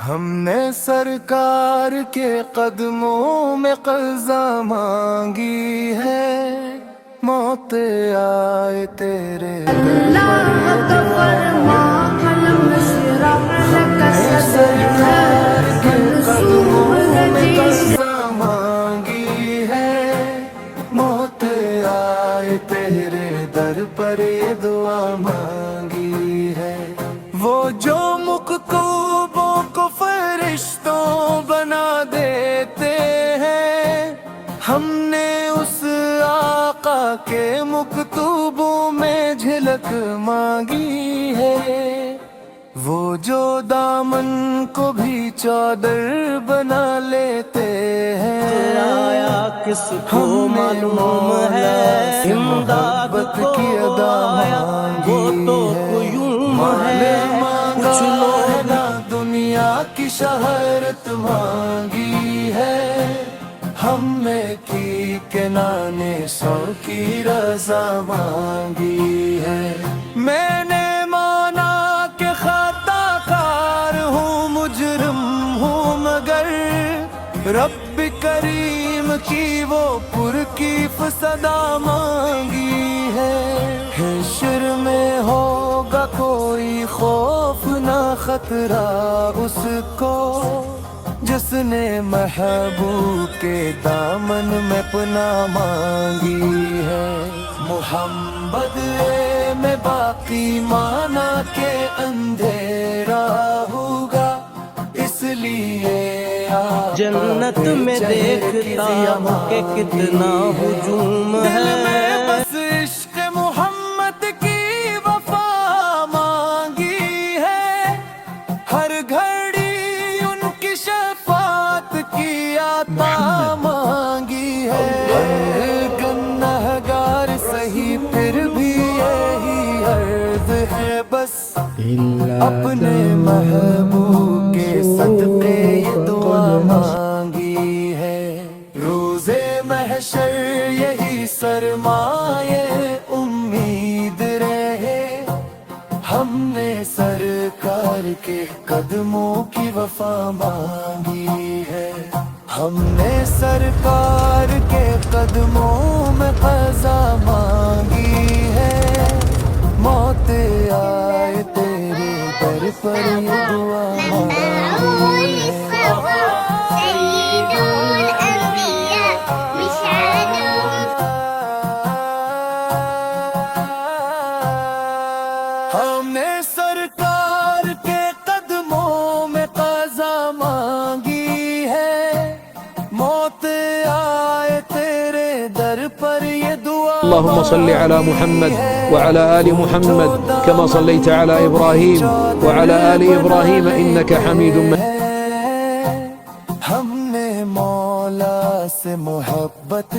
ہم نے سرکار کے قدموں میں قضا مانگی ہے، موت آئے تیرے اللہ کا فرما قلم شرح لك سرکار کے قدموں میں صدرك قضا مانگی ہے، موت آئے تیرے در پر یہ دعا مانگی ہے۔ وہ جو مکتوبوں کو فرشتوں بنا دیتے ہیں، ہم نے اس آقا کے مکتوبوں میں جھلک مانگی ہے۔ وہ جو دامن کو بھی چادر بنا لیتے ہیں، آیا کس کو ہم نے معلوم ہے امداد محبت کو کی ادا آیا وہ تو مانگی قیوم ہے، ہے۔ مانگا کچھ ہے لوگ نہ دنیا کی شہرت مانگی ہے، ہم نے کی کہ نانے سو کی رضا مانگی ہے۔ میں نے مانا کہ خطا کار ہوں، مجرم ہوں، مگر رب کریم کی وہ پرکیف صدا مانگی ہے۔ حشر میں ہوگا کوئی خوف نہ خطرہ اس کو، جس نے محبوب کے دامن میں پناہ مانگی ہے۔ محمد میں باقی مانا کہ اندھیرا ہوگا، اس لیے جنت میں دیکھتا ہوں کہ کتنا ہجوم ہے۔ بس عشق محمد کی وفا مانگی ہے، ہر گھڑی ان کی شفاعت کی عطا مانگی ہے۔ گنہگار سہی پھر بھی یہی عرض ہے، بس اپنے محبوب کے صدقے یہ دعا مانگی ہے۔ روز محشر یہی سرمایہ امید رہے، ہم نے سرکار کے قدموں کی وفا مانگی ہے۔ ہم نے سرکار کے قدموں میں قضا مانگی ہے، موت آئے تیرے در پر یہ دعا مانگی ہے۔ ہم نے سرکار کے قدموں میں قضا مانگی ہے، موت آئے تیرے در پر یہ دعا اللهم صل على محمد وعلى آل محمد كما صليت على إبراهيم وعلى آل إبراهيم إنك حميد مجيد۔ ہم نے مولا سے محبت